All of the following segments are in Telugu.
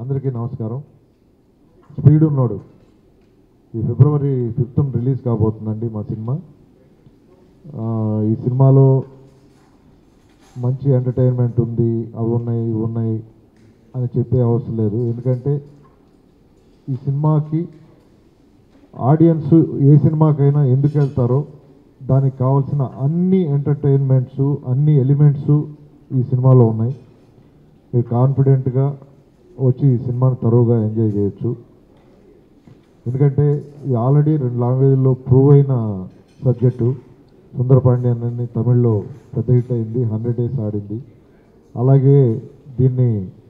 అందరికీ నమస్కారం. స్పీడ్ ఉన్నోడు ఈ ఫిబ్రవరి 5th రిలీజ్ కాబోతుందండి మా సినిమా. ఈ సినిమాలో మంచి ఎంటర్టైన్మెంట్ ఉంది, అవి ఉన్నాయి ఇవి ఉన్నాయి అని చెప్పే అవసరం లేదు. ఎందుకంటే ఈ సినిమాకి ఆడియన్స్ ఏ సినిమాకైనా ఎందుకు వెళ్తారో దానికి కావాల్సిన అన్ని ఎంటర్టైన్మెంట్స్, అన్ని ఎలిమెంట్స్ ఈ సినిమాలో ఉన్నాయి. మీరు కాన్ఫిడెంట్గా వచ్చి ఈ సినిమాని తరువుగా ఎంజాయ్ చేయొచ్చు. ఎందుకంటే ఇది ఆల్రెడీ 2 లాంగ్వేజ్లో ప్రూవ్ అయిన సబ్జెక్టు. సుందరపాండ్యన్ అని తమిళ్లో పెద్ద హిట్ అయింది, 100 days ఆడింది. అలాగే దీన్ని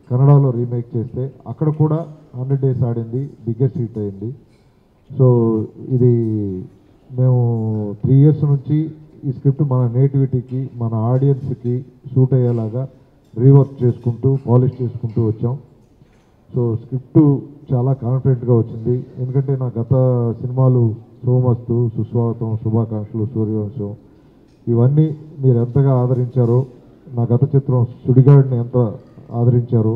కన్నడలో రీమేక్ చేస్తే అక్కడ కూడా 100 days ఆడింది, బిగ్గెస్ట్ హిట్ అయింది. సో ఇది మేము 3 years నుంచి ఈ స్క్రిప్ట్ మన నేటివిటీకి, మన ఆడియన్స్కి సూట్ అయ్యేలాగా రీవర్క్ చేసుకుంటూ పాలిష్ చేసుకుంటూ వచ్చాం. సో స్క్రిప్టు చాలా కాన్ఫిడెంట్గా వచ్చింది. ఎందుకంటే నా గత సినిమాలు సోమస్తు, సుస్వాగతం, శుభాకాంక్షలు, సూర్యవంశం ఇవన్నీ మీరు ఎంతగా ఆదరించారో, నా గత చిత్రం సుడిగాడిని ఎంత ఆదరించారో,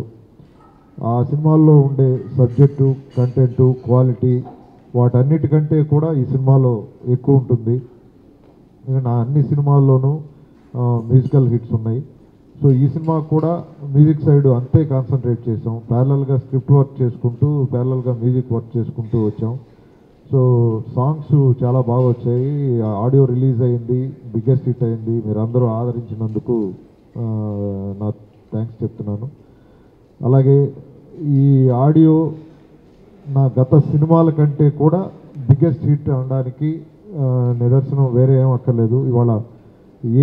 ఆ సినిమాల్లో ఉండే సబ్జెక్టు, కంటెంటు, క్వాలిటీ వాటన్నిటికంటే కూడా ఈ సినిమాలో ఎక్కువ ఉంటుంది. నా అన్ని సినిమాల్లోనూ మ్యూజికల్ హిట్స్ ఉన్నాయి. సో ఈ సినిమా కూడా మ్యూజిక్ సైడ్ అంతే కాన్సన్ట్రేట్ చేసాం. ప్యారలల్గా స్క్రిప్ట్ వర్క్ చేసుకుంటూ, ప్యారలల్గా మ్యూజిక్ వర్క్ చేసుకుంటూ వచ్చాం. సో సాంగ్స్ చాలా బాగా వచ్చాయి. ఆడియో రిలీజ్ అయింది, బిగ్గెస్ట్ హిట్ అయింది. మీరు అందరూ ఆదరించినందుకు నా థ్యాంక్స్ చెప్తున్నాను. అలాగే ఈ ఆడియో నా గత సినిమాల కంటే కూడా బిగ్గెస్ట్ హిట్ అనడానికి నిదర్శనం వేరే ఏం అక్కర్లేదు. ఇవాళ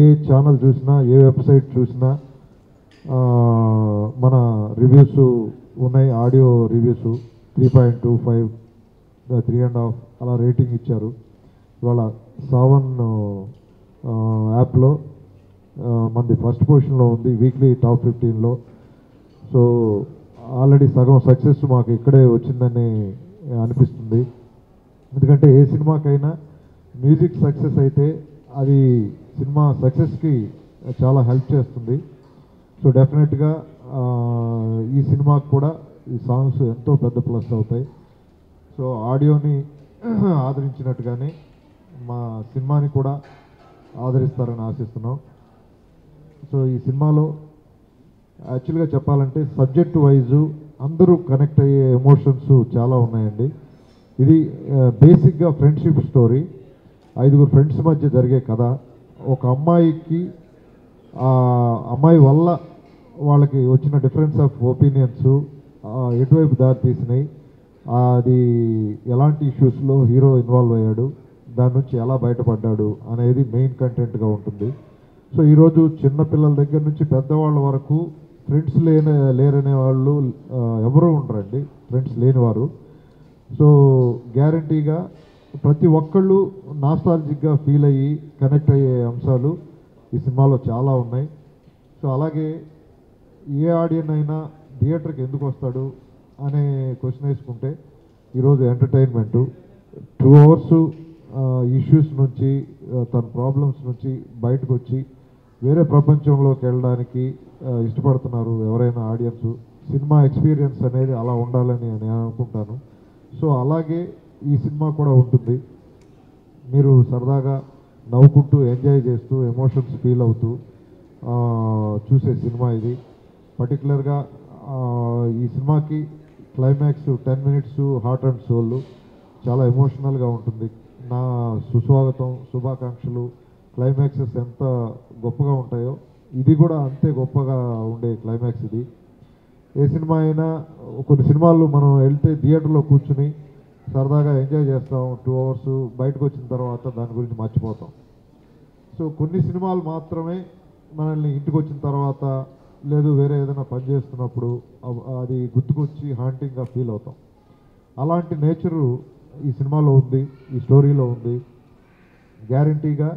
ఏ ఛానల్ చూసినా, ఏ వెబ్సైట్ చూసినా మన రివ్యూస్ ఉన్నాయి. ఆడియో రివ్యూస్ 3.25, 3.5 అలా రేటింగ్ ఇచ్చారు. ఇవాళ సావన్ యాప్లో మనది ఫస్ట్ పొజిషన్లో ఉంది, వీక్లీ టాప్ 15లో. సో ఆల్రెడీ సగం సక్సెస్ మాకు ఇక్కడే వచ్చిందని అనిపిస్తుంది. ఎందుకంటే ఏ సినిమాకైనా మ్యూజిక్ సక్సెస్ అయితే అది సినిమా సక్సెస్కి చాలా హెల్ప్ చేస్తుంది. సో డెఫినెట్గా ఈ సినిమాకి కూడా ఈ సాంగ్స్ ఎంతో పెద్ద ప్లస్ అవుతాయి. సో ఆడియోని ఆదరించినట్టుగానే మా సినిమాని కూడా ఆదరిస్తారని ఆశిస్తున్నాం. సో ఈ సినిమాలో యాక్చువల్గా చెప్పాలంటే సబ్జెక్ట్ వైజు అందరూ కనెక్ట్ అయ్యే ఎమోషన్స్ చాలా ఉన్నాయండి. ఇది బేసిక్గా ఫ్రెండ్షిప్ స్టోరీ. 5 ఫ్రెండ్స్ మధ్య జరిగే కథ. ఒక అమ్మాయికి ఆ అమ్మాయి వల్ల వాళ్ళకి వచ్చిన డిఫరెన్స్ ఆఫ్ ఒపీనియన్స్ ఎటువైపు దారి తీసినాయి, అది ఎలాంటి ఇష్యూస్లో హీరో ఇన్వాల్వ్ అయ్యాడు, దాని నుంచి ఎలా బయటపడ్డాడు అనేది మెయిన్ కంటెంట్గా ఉంటుంది. సో ఈరోజు చిన్నపిల్లల దగ్గర నుంచి పెద్దవాళ్ళ వరకు ఫ్రెండ్స్ లేరనే వాళ్ళు ఎవరూ ఉండరండి, ఫ్రెండ్స్ లేనివారు. సో గ్యారంటీగా ప్రతి ఒక్కళ్ళు నాస్టాలజిక్గా ఫీల్ అయ్యి కనెక్ట్ అయ్యే అంశాలు ఈ సినిమాలో చాలా ఉన్నాయి. సో అలాగే ఏ ఆడియన్ అయినా థియేటర్కి ఎందుకు వస్తాడు అనే క్వశ్చన్ వేసుకుంటే ఈరోజు ఎంటర్టైన్మెంటు 2 hours ఇష్యూస్ నుంచి, తన ప్రాబ్లమ్స్ నుంచి బయటకు వచ్చి వేరే ప్రపంచంలోకి వెళ్ళడానికి ఇష్టపడుతున్నారు ఎవరైనా ఆడియన్స్. సినిమా ఎక్స్పీరియన్స్ అనేది అలా ఉండాలని నేను అనుకుంటాను. సో అలాగే ఈ సినిమా కూడా ఉంటుంది. మీరు సరదాగా నవ్వుకుంటూ, ఎంజాయ్ చేస్తూ, ఎమోషన్స్ ఫీల్ అవుతూ చూసే సినిమా ఇది. పర్టికులర్గా ఈ సినిమాకి climax 10 minutes heart and soul చాలా ఎమోషనల్గా ఉంటుంది. నా సుస్వాగతం, శుభాకాంక్షలు క్లైమాక్సెస్ ఎంత గొప్పగా ఉంటాయో ఇది కూడా అంతే గొప్పగా ఉండే క్లైమాక్స్ ఇది. ఏ సినిమా అయినా కొన్ని సినిమాలు మనం వెళ్తే థియేటర్లో కూర్చుని సరదాగా ఎంజాయ్ చేస్తాం 2 hours, బయటకు వచ్చిన తర్వాత దాని గురించి మర్చిపోతాం. సో కొన్ని సినిమాలు మాత్రమే మనల్ని ఇంటికి వచ్చిన తర్వాత లేదు వేరే ఏదైనా పని చేస్తున్నప్పుడు అది గుర్తుకొచ్చి హాంటింగ్గా ఫీల్ అవుతాం. అలాంటి నేచరు ఈ సినిమాలో ఉంది, ఈ స్టోరీలో ఉంది. గ్యారంటీగా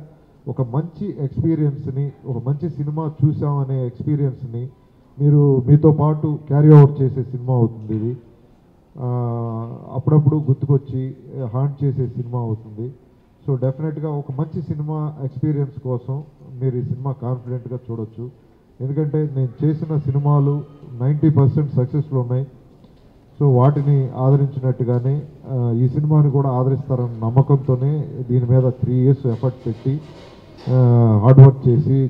ఒక మంచి ఎక్స్పీరియన్స్ని, ఒక మంచి సినిమా చూసామనే ఎక్స్పీరియన్స్ని మీరు మీతో పాటు క్యారీ ఓవర్ చేసే సినిమా అవుతుంది ఇది. అప్పుడప్పుడు గుర్తుకొచ్చి హాంట్ చేసే సినిమా అవుతుంది. సో డెఫినెట్గా ఒక మంచి సినిమా ఎక్స్పీరియన్స్ కోసం మీరు ఈ సినిమా కాన్ఫిడెంట్గా చూడొచ్చు. ఎందుకంటే నేను చేసిన సినిమాలు 90% సక్సెస్లో ఉన్నాయి. సో వాటిని ఆదరించినట్టుగానే ఈ సినిమాని కూడా ఆదరిస్తారన్న నమ్మకంతోనే దీని మీద 3 years ఎఫర్ట్ పెట్టి హార్డ్ వర్క్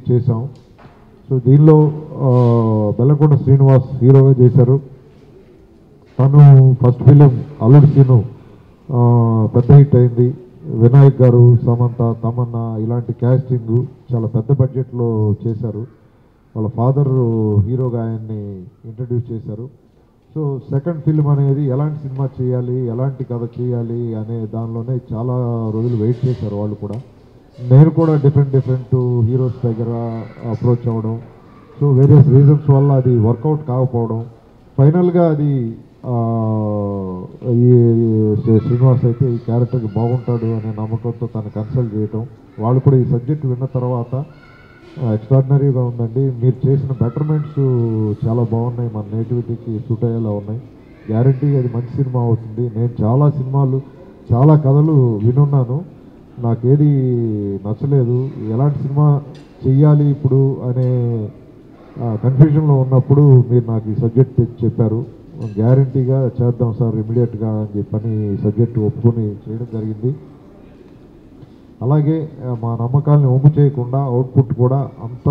చేసాం. సో దీనిలో బెల్లంకొండ శ్రీనివాస్ హీరోగా చేశారు. తను ఫస్ట్ ఫిలిం అల్లుడు సీను పెద్ద హిట్ అయింది. వినాయక్ గారు, సమంత, తమన్నా ఇలాంటి క్యాస్టింగ్ చాలా పెద్ద బడ్జెట్లో చేశారు. వాళ్ళ ఫాదర్ హీరోగా ఆయన్ని ఇంట్రడ్యూస్ చేశారు. సో సెకండ్ ఫిల్మ్ అనేది ఎలాంటి సినిమా చేయాలి, ఎలాంటి కథ చేయాలి అనే దానిలోనే చాలా రోజులు వెయిట్ చేశారు వాళ్ళు కూడా. నేను కూడా డిఫరెంట్ హీరోస్ దగ్గర అప్రోచ్ అవ్వడం, సో వేరియస్ రీజన్స్ వల్ల అది వర్కౌట్ కాకపోవడం, ఫైనల్గా అది ఈ శ్రీనివాస్ అయితే ఈ క్యారెక్టర్కి బాగుంటాడు అనే నమ్మకంతో తను కన్సల్ట్ చేయటం, వాళ్ళు కూడా ఈ సబ్జెక్ట్ విన్న తర్వాత ఎక్స్ట్రాడినరీగా ఉందండి, మీరు చేసిన బెటర్మెంట్స్ చాలా బాగున్నాయి, మన నేటివిటీకి సూట్ అయ్యేలా ఉన్నాయి, గ్యారంటీ అది మంచి సినిమా అవుతుంది. నేను చాలా కథలు వినున్నాను, నాకేది నచ్చలేదు, ఎలాంటి సినిమా చెయ్యాలి ఇప్పుడు అనే కన్ఫ్యూజన్లో ఉన్నప్పుడు మీరు నాకు ఈ సబ్జెక్ట్ తెచ్చి చెప్పారు. గ్యారంటీగా చేద్దాం సార్ ఇమీడియట్గా అని చెప్పని సబ్జెక్ట్ ఒప్పుకొని చేయడం జరిగింది. అలాగే మా నమ్మకాలని ఒమ్ము చేయకుండా అవుట్పుట్ కూడా అంత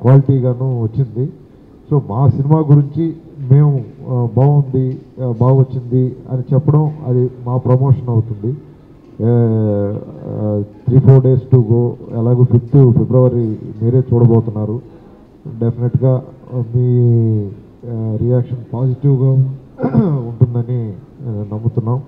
క్వాలిటీగాను వచ్చింది. సో మా సినిమా గురించి మేము బాగుంది, బాగా వచ్చింది అని చెప్పడం అది మా ప్రమోషన్ అవుతుంది. 3-4 days టు గో. ఎలాగో 5th February మీరే చూడబోతున్నారు. డెఫినెట్గా మీ రియాక్షన్ పాజిటివ్గా ఉంటుందని నమ్ముతున్నాం.